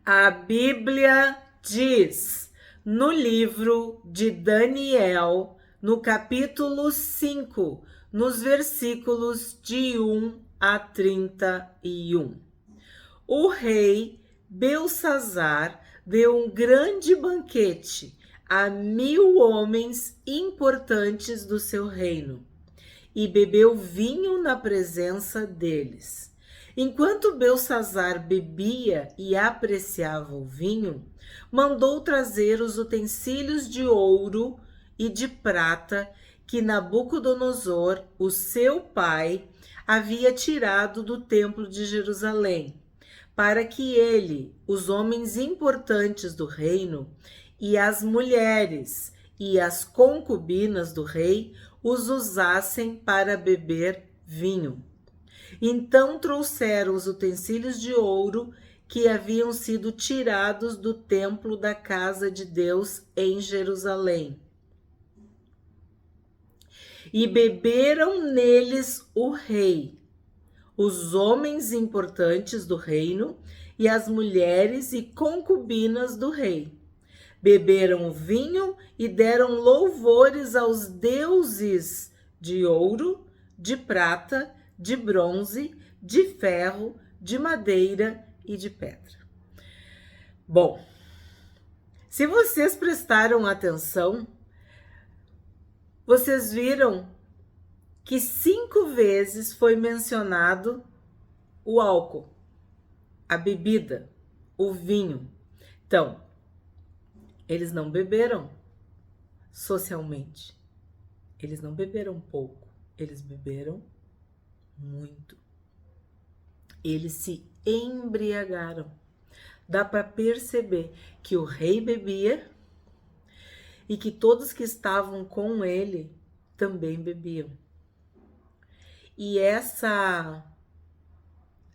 A Bíblia diz no livro de Daniel, no capítulo 5, nos versículos de 1 a 31. O rei Belsazar deu um grande banquete a 1000 homens importantes do seu reino e bebeu vinho na presença deles. Enquanto Belsazar bebia e apreciava o vinho, mandou trazer os utensílios de ouro e de prata que Nabucodonosor, o seu pai, havia tirado do templo de Jerusalém, para que ele, os homens importantes do reino, e as mulheres e as concubinas do rei os usassem para beber vinho. Então trouxeram os utensílios de ouro que haviam sido tirados do templo da casa de Deus em Jerusalém. E beberam neles o rei, os homens importantes do reino e as mulheres e concubinas do rei. Beberam o vinho e deram louvores aos deuses de ouro, de prata, de bronze, de ferro, de madeira e de pedra. Bom, se vocês prestaram atenção, vocês viram que 5 vezes foi mencionado o álcool, a bebida, o vinho. Então, eles não beberam socialmente. Eles não beberam pouco, eles beberam muito. Eles se embriagaram. Dá para perceber que o rei bebia e que todos que estavam com ele também bebiam. E essa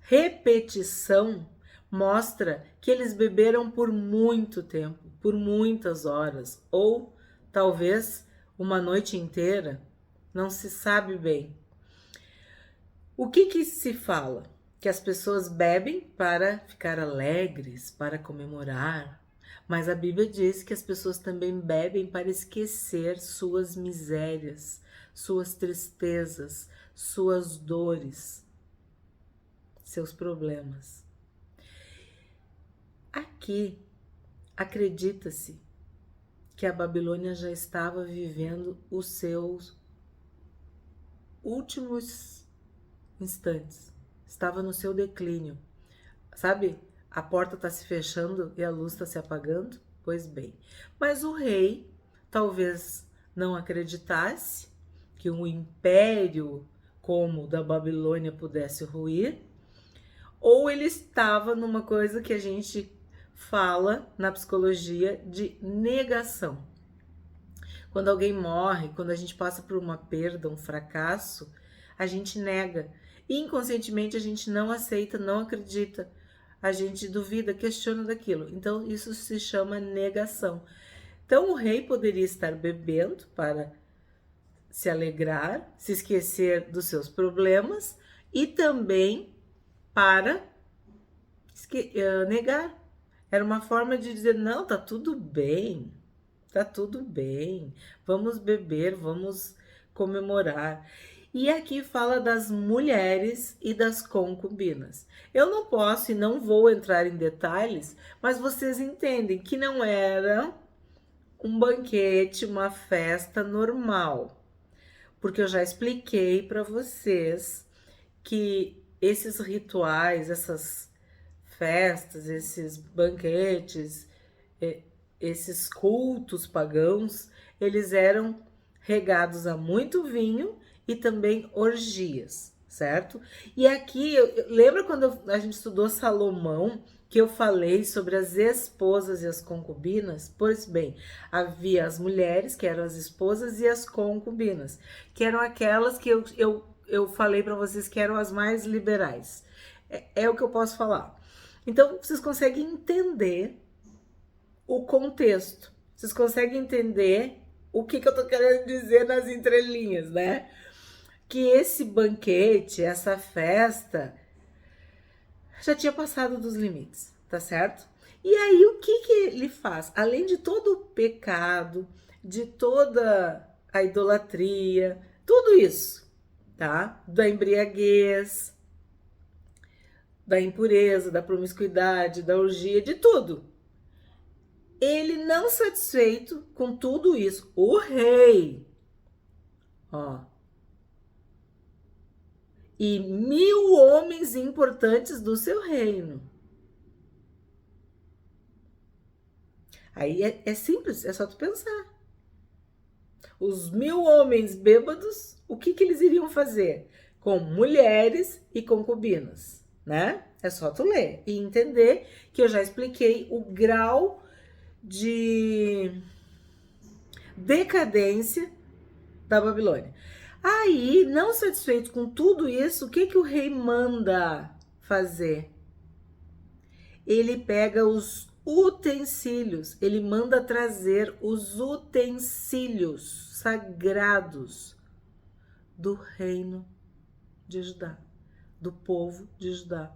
repetição mostra que eles beberam por muito tempo, por muitas horas, ou talvez uma noite inteira, não se sabe bem. O que se fala? Que as pessoas bebem para ficar alegres, para comemorar, mas a Bíblia diz que as pessoas também bebem para esquecer suas misérias, suas tristezas, suas dores, seus problemas. Aqui, acredita-se que a Babilônia já estava vivendo os seus últimos instantes, estava no seu declínio. Sabe, a porta está se fechando e a luz está se apagando? Pois bem, mas o rei talvez não acreditasse que um império como o da Babilônia pudesse ruir, ou ele estava numa coisa que a gente fala na psicologia de negação. Quando alguém morre, quando a gente passa por uma perda, um fracasso, a gente nega. Inconscientemente a gente não aceita, não acredita. A gente duvida, questiona daquilo. Então isso se chama negação. Então o rei poderia estar bebendo para se alegrar, se esquecer dos seus problemas e também para negar. Era uma forma de dizer, não, tá tudo bem, vamos beber, vamos comemorar. E aqui fala das mulheres e das concubinas. Eu não posso e não vou entrar em detalhes, mas vocês entendem que não era um banquete, uma festa normal. Porque eu já expliquei para vocês que esses rituais, essas festas, esses banquetes, esses cultos pagãos, eles eram regados a muito vinho e também orgias, certo? E aqui, lembra quando a gente estudou Salomão, que eu falei sobre as esposas e as concubinas? Pois bem, havia as mulheres, que eram as esposas, e as concubinas, que eram aquelas que eu falei para vocês que eram as mais liberais. É o que eu posso falar. Então, vocês conseguem entender o contexto. Vocês conseguem entender o que eu tô querendo dizer nas entrelinhas, né? Que esse banquete, essa festa, já tinha passado dos limites, tá certo? E aí o que ele faz? Além de todo o pecado, de toda a idolatria, tudo isso, tá? Da embriaguez, da impureza, da promiscuidade, da orgia, de tudo. Ele não satisfeito com tudo isso, o rei, ó, e 1000 homens importantes do seu reino. Aí é simples, é só tu pensar. Os 1000 homens bêbados, o que eles iriam fazer? Com mulheres e concubinas, né? É só tu ler e entender que eu já expliquei o grau de decadência da Babilônia. Aí, não satisfeito com tudo isso, o que o rei manda fazer? Ele pega os utensílios, ele manda trazer os utensílios sagrados do reino de Judá, do povo de Judá,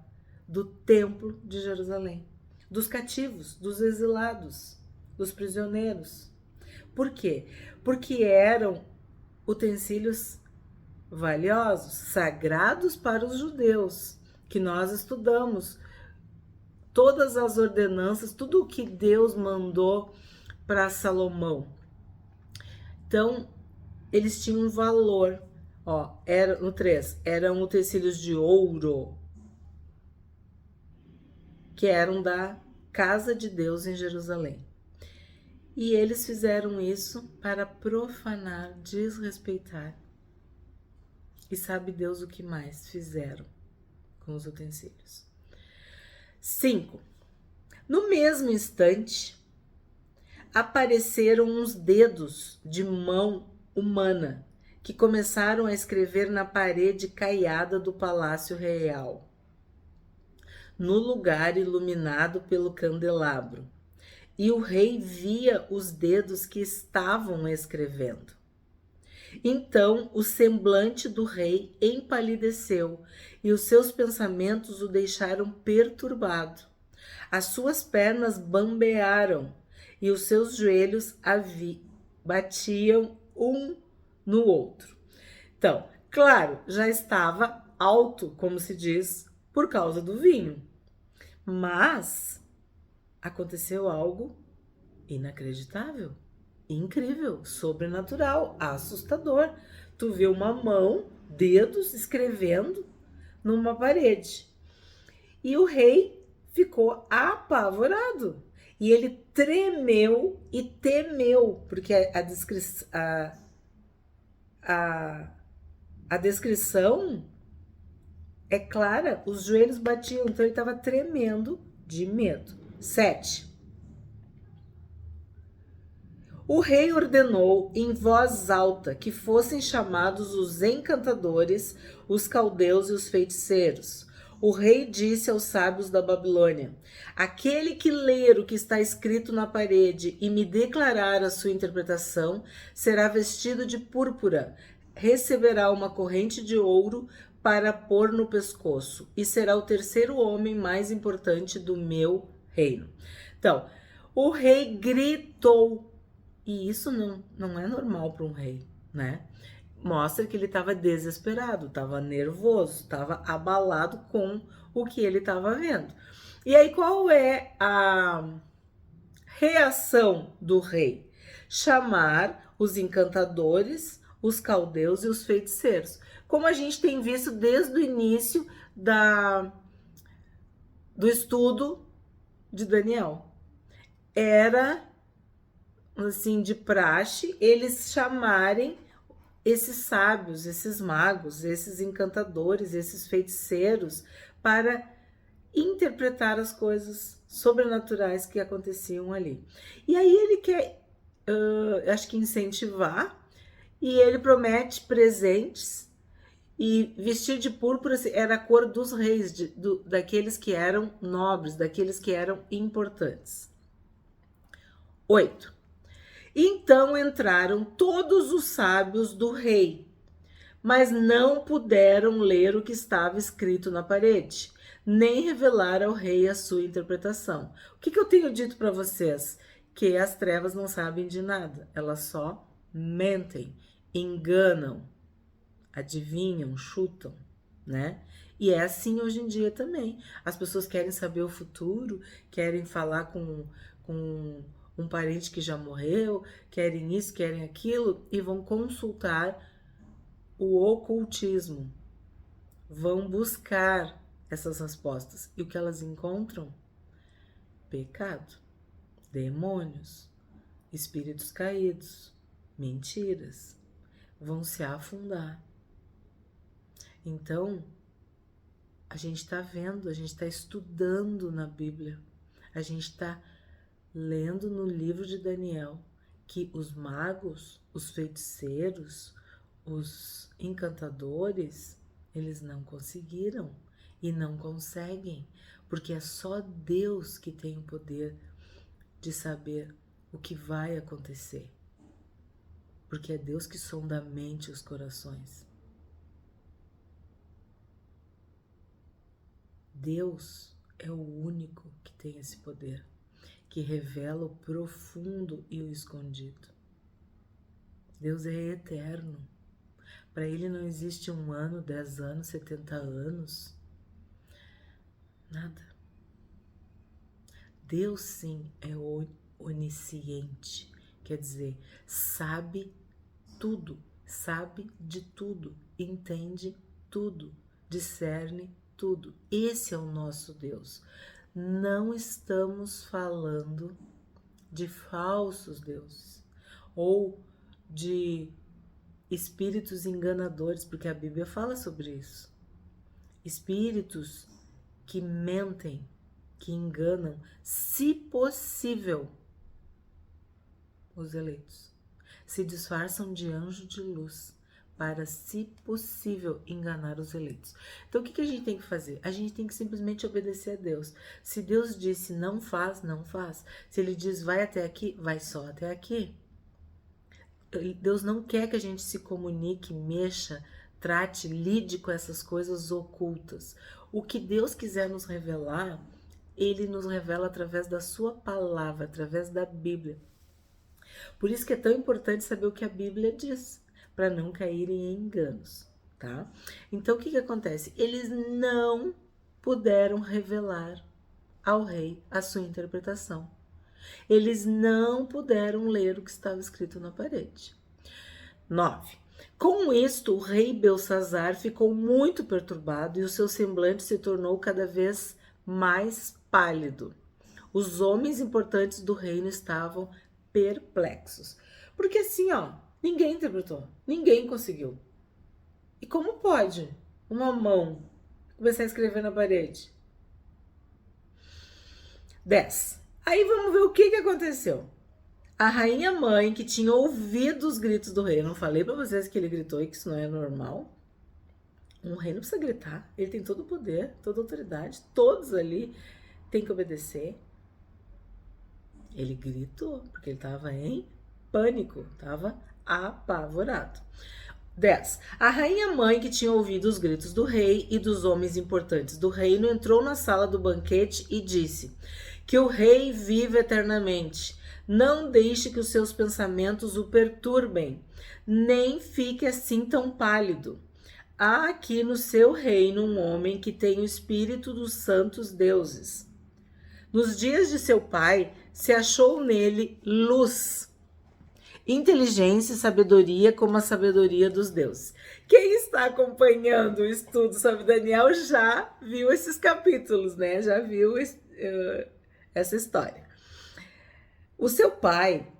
do templo de Jerusalém, dos cativos, dos exilados, dos prisioneiros. Por quê? Porque eram utensílios valiosos, sagrados para os judeus, que nós estudamos todas as ordenanças, tudo o que Deus mandou para Salomão. Então, eles tinham um valor. Ó, no 3, eram utensílios de ouro, que eram da casa de Deus em Jerusalém. E eles fizeram isso para profanar, desrespeitar. E sabe Deus o que mais fizeram com os utensílios. 5. No mesmo instante, apareceram uns dedos de mão humana que começaram a escrever na parede caiada do palácio real, no lugar iluminado pelo candelabro. E o rei via os dedos que estavam escrevendo. Então o semblante do rei empalideceu e os seus pensamentos o deixaram perturbado. As suas pernas bambearam e os seus joelhos batiam um no outro. Então, claro, já estava alto, como se diz, por causa do vinho. Mas aconteceu algo inacreditável, incrível, sobrenatural, assustador. Tu vê uma mão, dedos escrevendo numa parede. E o rei ficou apavorado. E ele tremeu e temeu, porque a descrição é clara, os joelhos batiam, então ele estava tremendo de medo. 7. O rei ordenou em voz alta que fossem chamados os encantadores, os caldeus e os feiticeiros. O rei disse aos sábios da Babilônia: aquele que ler o que está escrito na parede e me declarar a sua interpretação será vestido de púrpura, receberá uma corrente de ouro para pôr no pescoço e será o terceiro homem mais importante do meu reino. Então, o rei gritou. E isso não é normal para um rei, né? Mostra que ele estava desesperado, estava nervoso, estava abalado com o que ele estava vendo. E aí, qual é a reação do rei? Chamar os encantadores, os caldeus e os feiticeiros. Como a gente tem visto desde o início do estudo de Daniel. Era assim, de praxe, eles chamarem esses sábios, esses magos, esses encantadores, esses feiticeiros para interpretar as coisas sobrenaturais que aconteciam ali. E aí ele quer, acho que incentivar, e ele promete presentes, e vestir de púrpura era a cor dos reis, daqueles que eram nobres, daqueles que eram importantes. 8. Então entraram todos os sábios do rei, mas não puderam ler o que estava escrito na parede. nem revelar ao rei a sua interpretação. O que eu tenho dito para vocês? Que as trevas não sabem de nada, elas só mentem, enganam, adivinham, chutam, né? E é assim hoje em dia também. As pessoas querem saber o futuro, querem falar com um parente que já morreu, querem isso, querem aquilo, e vão consultar o ocultismo. Vão buscar essas respostas. E o que elas encontram? Pecado, demônios, espíritos caídos, mentiras. Vão se afundar. Então, a gente está vendo, a gente está estudando na Bíblia, a gente está lendo no livro de Daniel que os magos, os feiticeiros, os encantadores, eles não conseguiram e não conseguem, porque é só Deus que tem o poder de saber o que vai acontecer, porque é Deus que sonda a mente e os corações. Deus é o único que tem esse poder, que revela o profundo e o escondido. Deus é eterno. Para Ele não existe 1 ano, 10 anos, 70 anos. Nada. Deus sim é onisciente, quer dizer, sabe tudo, sabe de tudo, entende tudo, discerne tudo. Esse é o nosso Deus. Não estamos falando de falsos deuses ou de espíritos enganadores, porque a Bíblia fala sobre isso. Espíritos que mentem, que enganam, se possível, os eleitos. Se disfarçam de anjo de luz para, se possível, enganar os eleitos. Então, o que a gente tem que fazer? A gente tem que simplesmente obedecer a Deus. Se Deus disse não faz, não faz. Se Ele diz vai até aqui, vai só até aqui. Deus não quer que a gente se comunique, mexa, trate, lide com essas coisas ocultas. O que Deus quiser nos revelar, Ele nos revela através da sua palavra, através da Bíblia. Por isso que é tão importante saber o que a Bíblia diz, para não caírem em enganos, tá? Então, o que acontece? Eles não puderam revelar ao rei a sua interpretação. Eles não puderam ler o que estava escrito na parede. 9. Com isto, o rei Belsazar ficou muito perturbado e o seu semblante se tornou cada vez mais pálido. Os homens importantes do reino estavam perplexos. Porque assim, ó, ninguém interpretou, ninguém conseguiu. E como pode uma mão começar a escrever na parede? 10. Aí vamos ver o que aconteceu. A rainha mãe, que tinha ouvido os gritos do rei, eu não falei pra vocês que ele gritou e que isso não é normal? Um rei não precisa gritar, ele tem todo o poder, toda a autoridade, todos ali têm que obedecer. Ele gritou, porque ele estava em pânico, estava apavorado. 10. A rainha mãe, que tinha ouvido os gritos do rei e dos homens importantes do reino, entrou na sala do banquete e disse: que o rei vive eternamente. Não deixe que os seus pensamentos o perturbem, nem fique assim tão pálido. Há aqui no seu reino um homem que tem o espírito dos santos deuses. Nos dias de seu pai, se achou nele luz, inteligência e sabedoria como a sabedoria dos deuses. Quem está acompanhando o estudo sobre Daniel já viu esses capítulos, né? Já viu essa história. O seu pai,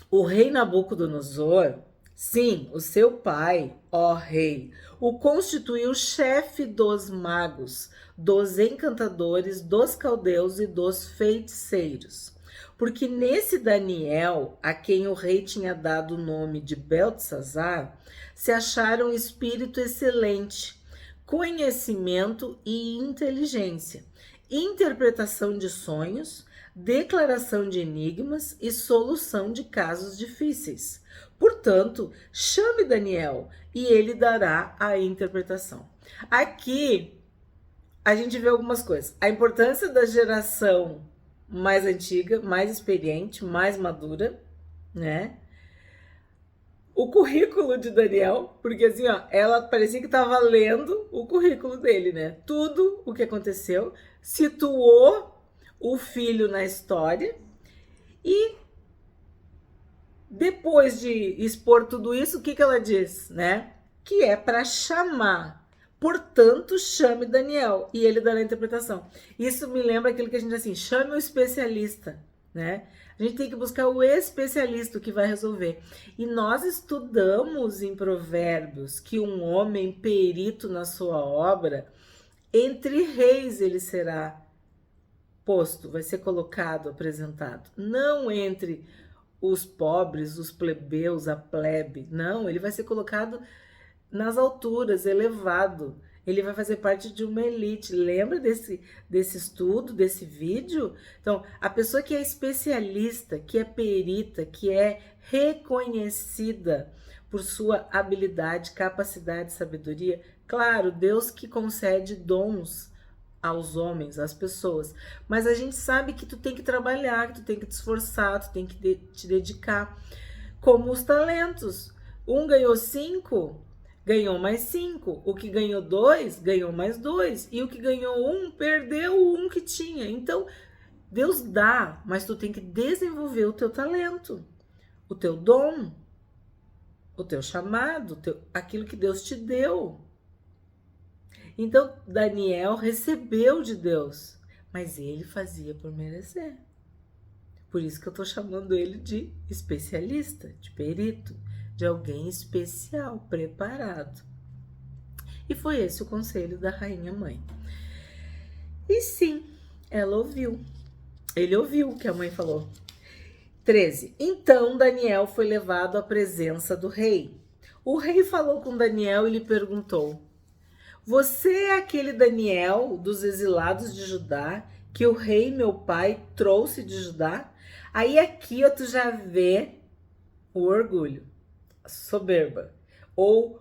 o rei Nabucodonosor, sim, o seu pai, ó rei, o constituiu chefe dos magos, dos encantadores, dos caldeus e dos feiticeiros. Porque nesse Daniel, a quem o rei tinha dado o nome de Beltesazar, se acharam espírito excelente, conhecimento e inteligência, interpretação de sonhos, declaração de enigmas e solução de casos difíceis. Portanto, chame Daniel e ele dará a interpretação. Aqui, a gente vê algumas coisas. A importância da geração mais antiga, mais experiente, mais madura, né? O currículo de Daniel, porque assim, ó, ela parecia que estava lendo o currículo dele, né? Tudo o que aconteceu, situou o filho na história e depois de expor tudo isso, o que ela diz, né? Que é para chamar. Portanto, chame Daniel e ele dará a interpretação. Isso me lembra aquilo que a gente diz assim, chame o especialista, né? A gente tem que buscar o especialista que vai resolver. E nós estudamos em Provérbios que um homem perito na sua obra, entre reis ele será posto, vai ser colocado, apresentado. Não entre os pobres, os plebeus, a plebe. Não, ele vai ser colocado nas alturas, elevado. Ele vai fazer parte de uma elite. Lembra desse estudo, desse vídeo? Então, a pessoa que é especialista, que é perita, que é reconhecida por sua habilidade, capacidade, sabedoria. Claro, Deus que concede dons aos homens, às pessoas. Mas a gente sabe que tu tem que trabalhar, que tu tem que te esforçar, tu tem que te dedicar. Como os talentos. Um ganhou 5, ganhou mais 5. O que ganhou 2, ganhou mais 2. E o que ganhou 1, perdeu o 1 que tinha. Então, Deus dá, mas tu tem que desenvolver o teu talento, o teu dom, o teu chamado, aquilo que Deus te deu. Então, Daniel recebeu de Deus, mas ele fazia por merecer. Por isso que eu estou chamando ele de especialista, de perito, de alguém especial, preparado. E foi esse o conselho da rainha mãe. E sim, ela ouviu. Ele ouviu o que a mãe falou. 13. Então Daniel foi levado à presença do rei. O rei falou com Daniel e lhe perguntou: você é aquele Daniel dos exilados de Judá que o rei meu pai trouxe de Judá? Aí aqui ó, tu já vê o orgulho, a soberba, ou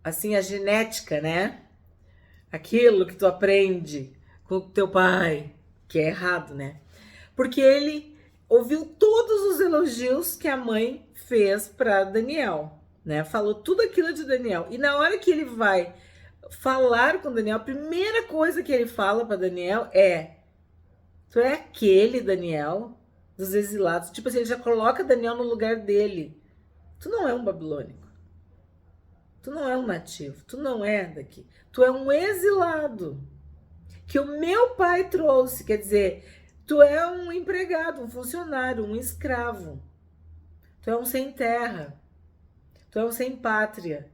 assim, a genética, né? Aquilo que tu aprende com o teu pai, que é errado, né? Porque ele ouviu todos os elogios que a mãe fez para Daniel. Né? Falou tudo aquilo de Daniel. E na hora que ele vai falar com Daniel, a primeira coisa que ele fala para Daniel é: tu é aquele Daniel dos exilados. Tipo assim, ele já coloca Daniel no lugar dele. Tu não é um babilônico. Tu não é um nativo. Tu não é daqui. Tu é um exilado que o meu pai trouxe. Quer dizer, tu é um empregado, um funcionário, um escravo. Tu é um sem terra. Tu é um sem pátria,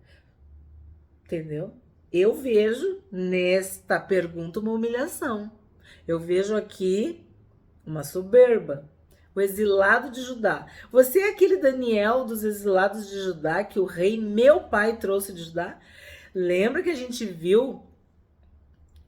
entendeu? Eu vejo nesta pergunta uma humilhação. Eu vejo aqui uma soberba. O exilado de Judá. Você é aquele Daniel dos exilados de Judá que o rei meu pai trouxe de Judá? Lembra que a gente viu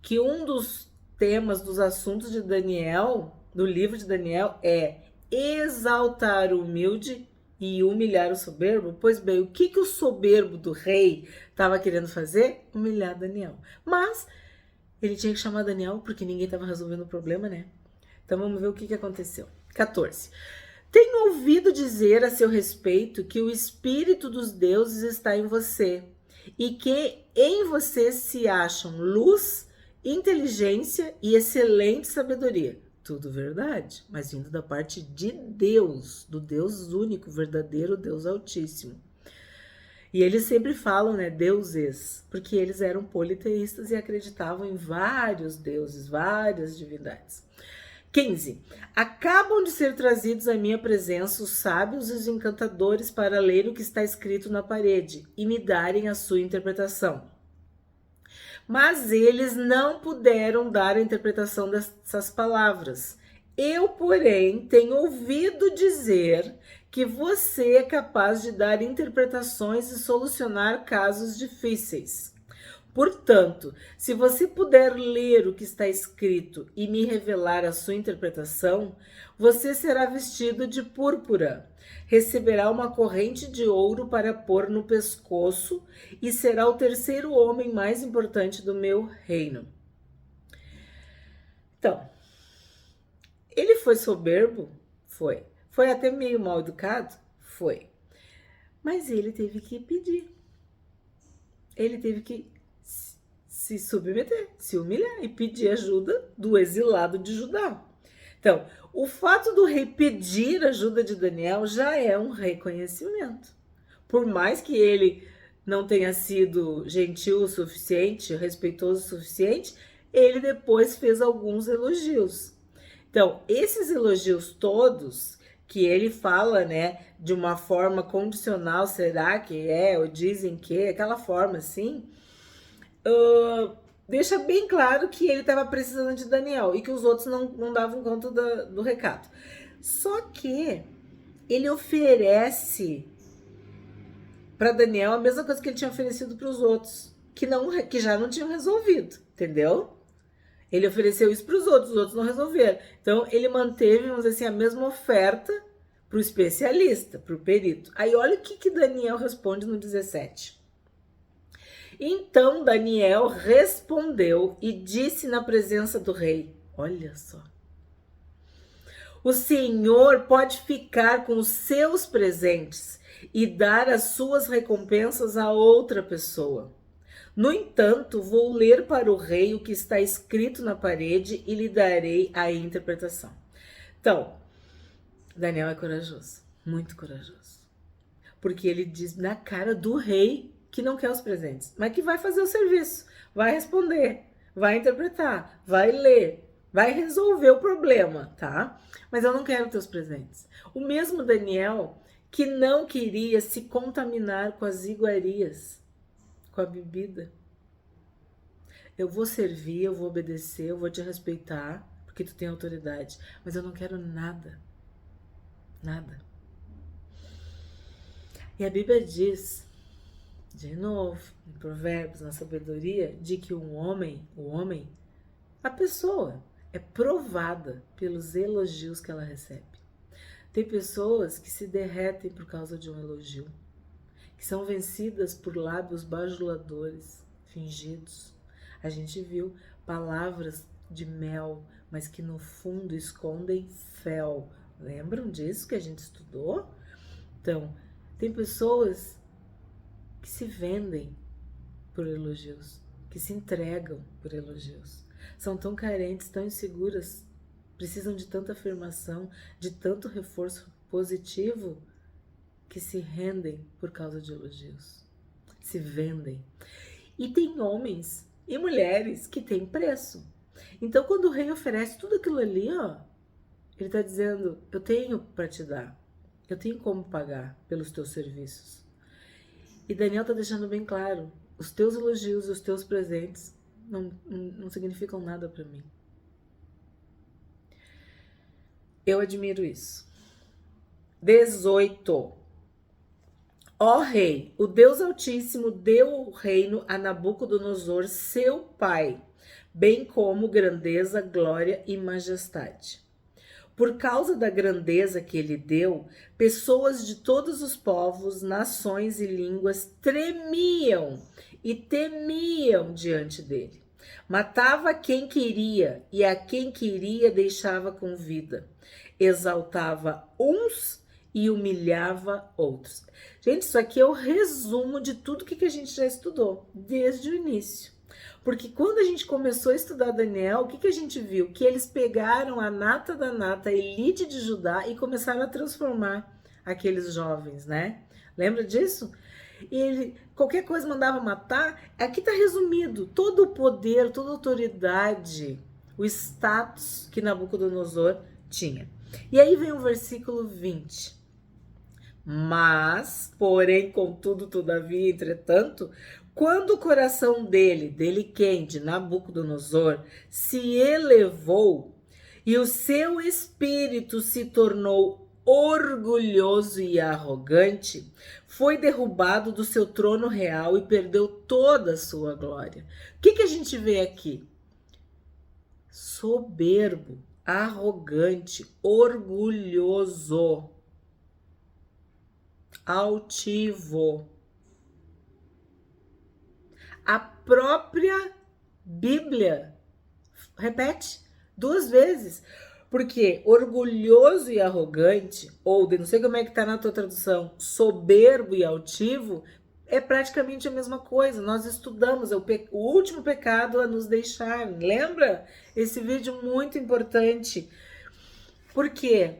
que um dos temas, dos assuntos de Daniel, do livro de Daniel, é exaltar o humilde e humilhar o soberbo? Pois bem, o que o soberbo do rei estava querendo fazer? Humilhar Daniel. Mas ele tinha que chamar Daniel porque ninguém estava resolvendo o problema, né? Então vamos ver o que aconteceu. 14. Tenho ouvido dizer a seu respeito que o Espírito dos deuses está em você e que em você se acham luz, inteligência e excelente sabedoria. Tudo verdade, mas vindo da parte de Deus, do Deus único, verdadeiro Deus Altíssimo. E eles sempre falam, né, deuses, porque eles eram politeístas e acreditavam em vários deuses, várias divindades. 15. Acabam de ser trazidos à minha presença os sábios e os encantadores para ler o que está escrito na parede e me darem a sua interpretação. Mas eles não puderam dar a interpretação dessas palavras. Eu, porém, tenho ouvido dizer que você é capaz de dar interpretações e solucionar casos difíceis. Portanto, se você puder ler o que está escrito e me revelar a sua interpretação, você será vestido de púrpura, receberá uma corrente de ouro para pôr no pescoço e será o terceiro homem mais importante do meu reino. Então, ele foi soberbo? Foi. Foi até meio mal educado? Foi. Mas ele teve que pedir. Ele teve que se submeter, se humilhar e pedir ajuda do exilado de Judá. Então, o fato do rei pedir ajuda de Daniel já é um reconhecimento. Por mais que ele não tenha sido gentil o suficiente, respeitoso o suficiente, ele depois fez alguns elogios. Então, esses elogios todos que ele fala, né, de uma forma condicional, será que é, ou dizem que é, aquela forma assim, deixa bem claro que ele estava precisando de Daniel e que os outros não davam conta do recado. Só que ele oferece para Daniel a mesma coisa que ele tinha oferecido para os outros, que já não tinham resolvido, entendeu? Ele ofereceu isso para os outros não resolveram. Então, ele manteve, vamos dizer assim, a mesma oferta para o especialista, para o perito. Aí, olha o que Daniel responde no 17. Então, Daniel respondeu e disse na presença do rei, olha só, o Senhor pode ficar com os seus presentes e dar as suas recompensas a outra pessoa. No entanto, vou ler para o rei o que está escrito na parede e lhe darei a interpretação. Então, Daniel é corajoso, muito corajoso. Porque ele diz na cara do rei que não quer os presentes, mas que vai fazer o serviço, vai responder, vai interpretar, vai ler, vai resolver o problema, tá? Mas eu não quero teus presentes. O mesmo Daniel que não queria se contaminar com as iguarias, com a bebida. Eu vou servir, eu vou obedecer, eu vou te respeitar, porque tu tem autoridade, mas eu não quero nada. Nada. E a Bíblia diz, de novo, em Provérbios, na sabedoria, de que o homem, a pessoa, é provada pelos elogios que ela recebe. Tem pessoas que se derretem por causa de um elogio, que são vencidas por lábios bajuladores, fingidos. A gente viu palavras de mel, mas que no fundo escondem fel. Lembram disso que a gente estudou? Então, tem pessoas que se vendem por elogios, que se entregam por elogios. São tão carentes, tão inseguras, precisam de tanta afirmação, de tanto reforço positivo, que se rendem por causa de elogios, se vendem. E tem homens e mulheres que têm preço. Então, quando o rei oferece tudo aquilo ali, ó, ele está dizendo, eu tenho para te dar, eu tenho como pagar pelos teus serviços. E Daniel está deixando bem claro, os teus elogios, os teus presentes não significam nada para mim. Eu admiro isso. 18. Ó rei, o Deus Altíssimo deu o reino a Nabucodonosor, seu pai, bem como grandeza, glória e majestade. Por causa da grandeza que ele deu, pessoas de todos os povos, nações e línguas tremiam e temiam diante dele. Matava quem queria e a quem queria deixava com vida. Exaltava uns e humilhava outros. Gente, isso aqui é o resumo de tudo que a gente já estudou, desde o início. Porque quando a gente começou a estudar Daniel, o que a gente viu? Que eles pegaram a nata da nata, a elite de Judá, e começaram a transformar aqueles jovens, né? Lembra disso? E ele, qualquer coisa mandava matar. Aqui está resumido todo o poder, toda a autoridade, o status que Nabucodonosor tinha. E aí vem o versículo 20. Mas, porém, contudo, todavia, entretanto, quando o coração dele quem? De Nabucodonosor, se elevou e o seu espírito se tornou orgulhoso e arrogante, foi derrubado do seu trono real e perdeu toda a sua glória. O que a gente vê aqui? Soberbo, arrogante, orgulhoso, altivo. A própria Bíblia repete 2 vezes. Porque orgulhoso e arrogante, ou não sei como é que tá na tua tradução, soberbo e altivo, é praticamente a mesma coisa. Nós estudamos, o último pecado a nos deixar. Lembra? Esse vídeo muito importante. Por quê?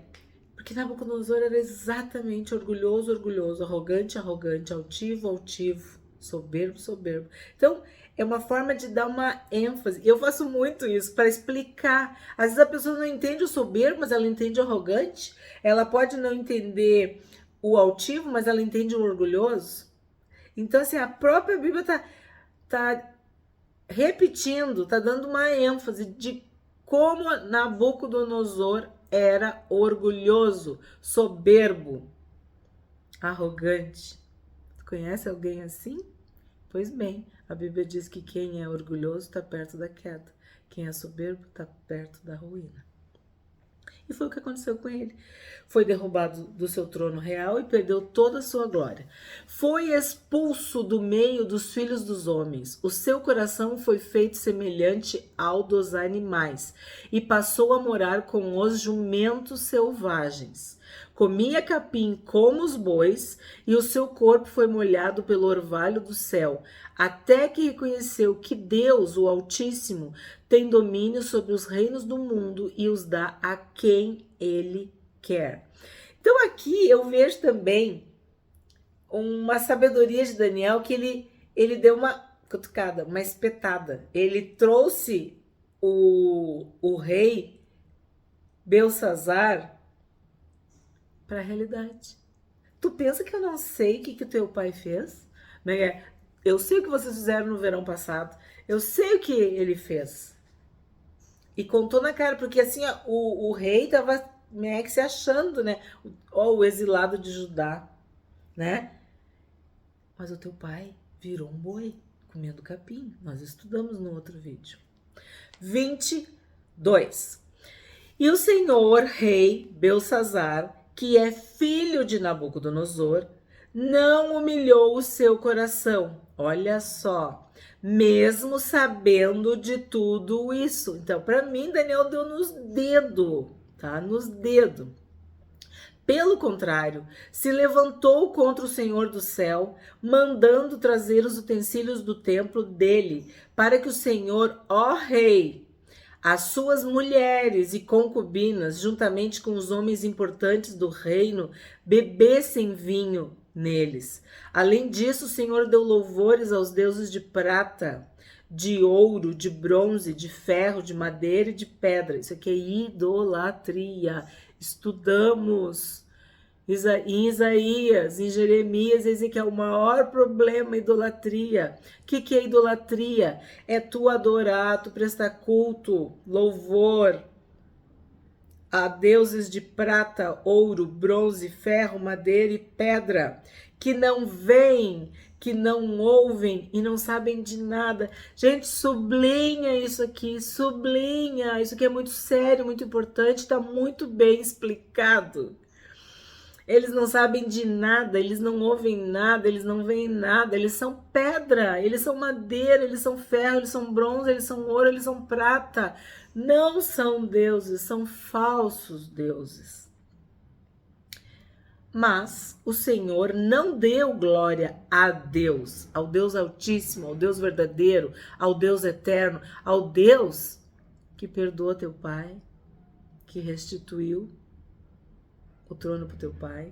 Porque Nabucodonosor era exatamente orgulhoso, orgulhoso, arrogante, arrogante, altivo, altivo, soberbo, soberbo. Então, é uma forma de dar uma ênfase. Eu faço muito isso para explicar. Às vezes a pessoa não entende o soberbo, mas ela entende o arrogante. Ela pode não entender o altivo, mas ela entende o orgulhoso. Então, assim, a própria Bíblia tá repetindo, tá dando uma ênfase de como Nabucodonosor era orgulhoso, soberbo, arrogante. Conhece alguém assim? Pois bem, a Bíblia diz que quem é orgulhoso está perto da queda, quem é soberbo está perto da ruína. E foi o que aconteceu com ele. Foi derrubado do seu trono real e perdeu toda a sua glória. Foi expulso do meio dos filhos dos homens. O seu coração foi feito semelhante ao dos animais e passou a morar com os jumentos selvagens. Comia capim como os bois, e o seu corpo foi molhado pelo orvalho do céu, até que reconheceu que Deus, o Altíssimo, tem domínio sobre os reinos do mundo e os dá a quem ele quer. Então aqui eu vejo também uma sabedoria de Daniel, que ele deu uma cutucada, uma espetada. Ele trouxe o rei Belsazar para a realidade. Tu pensa que eu não sei o que o teu pai fez? Né? Eu sei o que vocês fizeram no verão passado. Eu sei o que ele fez. E contou na cara, porque assim, o rei tava meio que se achando, né? O exilado de Judá, né? Mas o teu pai virou um boi, comendo capim. Nós estudamos no outro vídeo. 22. E o senhor rei Belsazar, que é filho de Nabucodonosor, não humilhou o seu coração. Olha só, mesmo sabendo de tudo isso. Então, para mim, Daniel deu nos dedos, tá? Nos dedos. Pelo contrário, se levantou contra o Senhor do céu, mandando trazer os utensílios do templo dele, para que o Senhor, ó rei, as suas mulheres e concubinas, juntamente com os homens importantes do reino, bebessem vinho neles. Além disso, o Senhor deu louvores aos deuses de prata, de ouro, de bronze, de ferro, de madeira e de pedra. Isso aqui é idolatria. Estudamos em Isaías, em Jeremias, Ezequiel, o maior problema é idolatria. O que é idolatria? É tu adorar, tu prestar culto, louvor a deuses de prata, ouro, bronze, ferro, madeira e pedra, que não veem, que não ouvem e não sabem de nada. Gente, sublinha isso aqui, sublinha. Isso aqui é muito sério, muito importante, está muito bem explicado. Eles não sabem de nada, eles não ouvem nada, eles não veem nada, eles são pedra, eles são madeira, eles são ferro, eles são bronze, eles são ouro, eles são prata. Não são deuses, são falsos deuses. Mas o Senhor não deu glória a Deus, ao Deus Altíssimo, ao Deus verdadeiro, ao Deus eterno, ao Deus que perdoa teu pai, que restituiu o trono para o teu pai.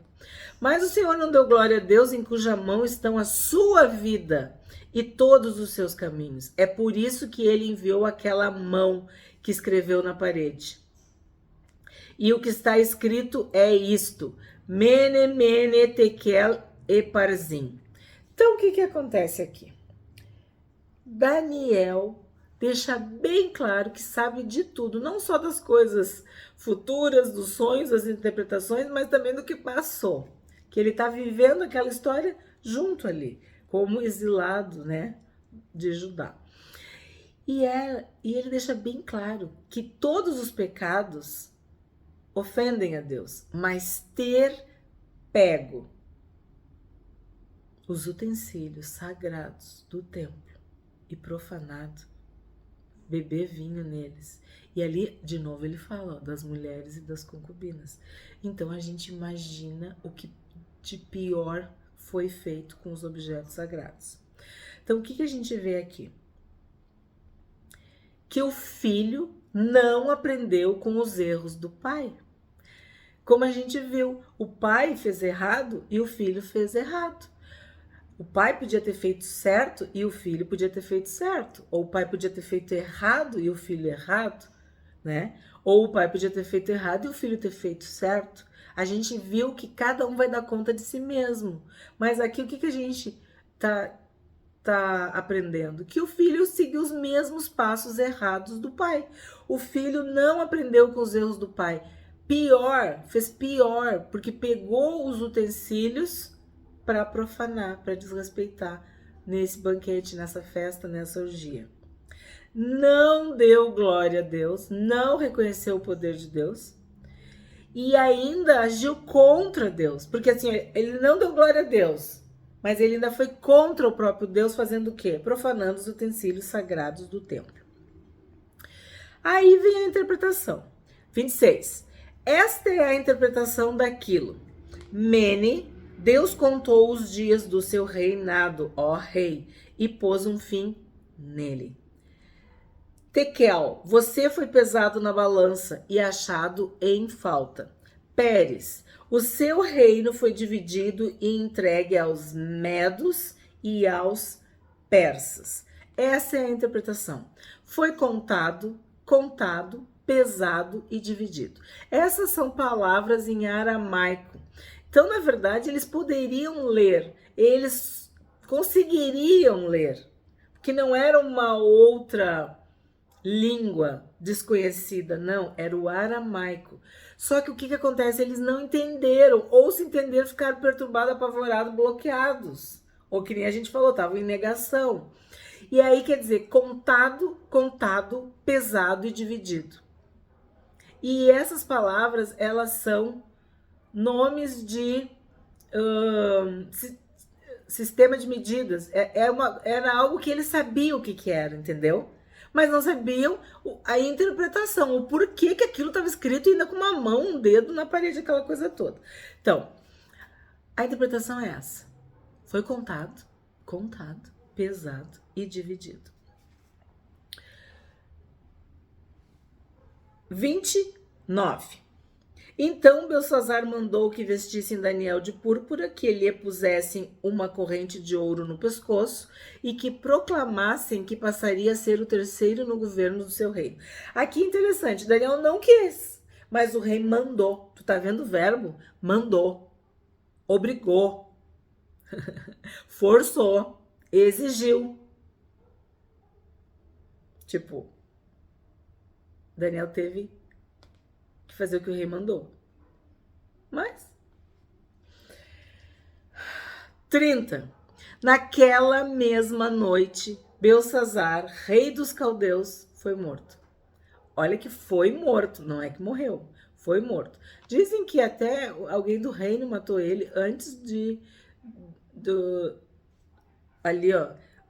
Mas o Senhor não deu glória a Deus, em cuja mão estão a sua vida e todos os seus caminhos. É por isso que ele enviou aquela mão que escreveu na parede. E o que está escrito é isto: Mene, Mene, Tekel e Parzim. Então, o que acontece aqui? Daniel deixa bem claro que sabe de tudo, não só das coisas futuras, dos sonhos, das interpretações, mas também do que passou. Que ele está vivendo aquela história junto ali, como exilado, né, de Judá. E ele deixa bem claro que todos os pecados ofendem a Deus, mas ter pego os utensílios sagrados do templo e profanado, beber vinho neles. E ali, de novo, ele fala das mulheres e das concubinas. Então a gente imagina o que de pior foi feito com os objetos sagrados. Então o que a gente vê aqui? Que o filho não aprendeu com os erros do pai. Como a gente viu, o pai fez errado e o filho fez errado. O pai podia ter feito certo e o filho podia ter feito certo. Ou o pai podia ter feito errado e o filho errado, né? Ou o pai podia ter feito errado e o filho ter feito certo. A gente viu que cada um vai dar conta de si mesmo. Mas aqui o que a gente tá aprendendo? Que o filho seguiu os mesmos passos errados do pai. O filho não aprendeu com os erros do pai. Pior, fez pior, porque pegou os utensílios para profanar, para desrespeitar nesse banquete, nessa festa, nessa orgia. Não deu glória a Deus, não reconheceu o poder de Deus e ainda agiu contra Deus, porque assim, ele não deu glória a Deus, mas ele ainda foi contra o próprio Deus, fazendo o quê? Profanando os utensílios sagrados do templo. Aí vem a interpretação. 26. Esta é a interpretação daquilo. Mene, Deus contou os dias do seu reinado, ó rei, e pôs um fim nele. Tekel, você foi pesado na balança e achado em falta. Pérez, o seu reino foi dividido e entregue aos medos e aos persas. Essa é a interpretação. Foi contado, pesado e dividido. Essas são palavras em aramaico. Então, na verdade, eles poderiam ler, eles conseguiriam ler, porque não era uma outra língua desconhecida, não, era o aramaico. Só que o que acontece? Eles não entenderam, ou se entenderam, ficaram perturbados, apavorados, bloqueados. Ou que nem a gente falou, estavam em negação. E aí quer dizer, contado, pesado e dividido. E essas palavras, elas são nomes de sistema de medidas. Era algo que eles sabiam o que era, entendeu? Mas não sabiam a interpretação, o porquê que aquilo estava escrito ainda com uma mão, um dedo na parede, aquela coisa toda. Então, a interpretação é essa. Foi contado, pesado e dividido. 29. Então Belsassar mandou que vestissem Daniel de púrpura, que lhe pusessem uma corrente de ouro no pescoço e que proclamassem que passaria a ser o terceiro no governo do seu reino. Aqui interessante, Daniel não quis, mas o rei mandou. Tu tá vendo o verbo? Mandou, obrigou, forçou, exigiu. Tipo, Daniel teve que fazer o que o rei mandou. Mas 30. Naquela mesma noite, Belsassar, rei dos caldeus, foi morto. Olha que foi morto, não é que morreu, foi morto. Dizem que até alguém do reino matou ele antes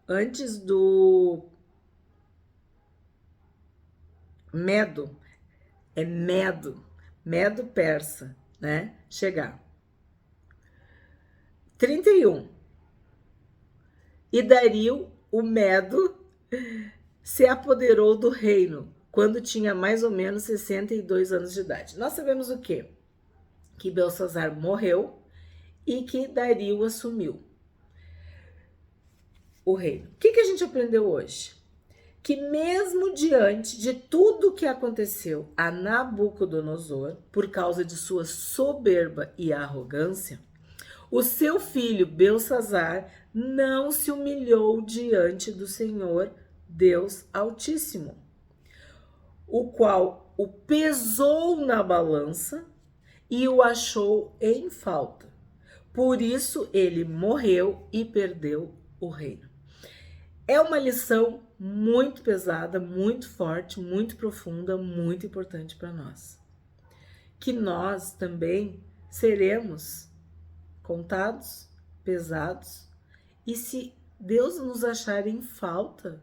antes do Medo, Medo persa, né? Chegar. 31. E Dario, o Medo, se apoderou do reino quando tinha mais ou menos 62 anos de idade. Nós sabemos o quê? Que Belsassar morreu e que Dario assumiu o reino. O que a gente aprendeu hoje? Que mesmo diante de tudo que aconteceu a Nabucodonosor, por causa de sua soberba e arrogância, o seu filho Belsassar não se humilhou diante do Senhor Deus Altíssimo, o qual o pesou na balança e o achou em falta. Por isso ele morreu e perdeu o reino. É uma lição muito pesada, muito forte, muito profunda, muito importante para nós. Que nós também seremos contados, pesados, e se Deus nos achar em falta,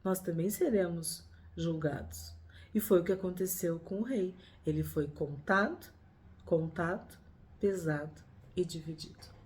nós também seremos julgados. E foi o que aconteceu com o rei. Ele foi contado, pesado e dividido.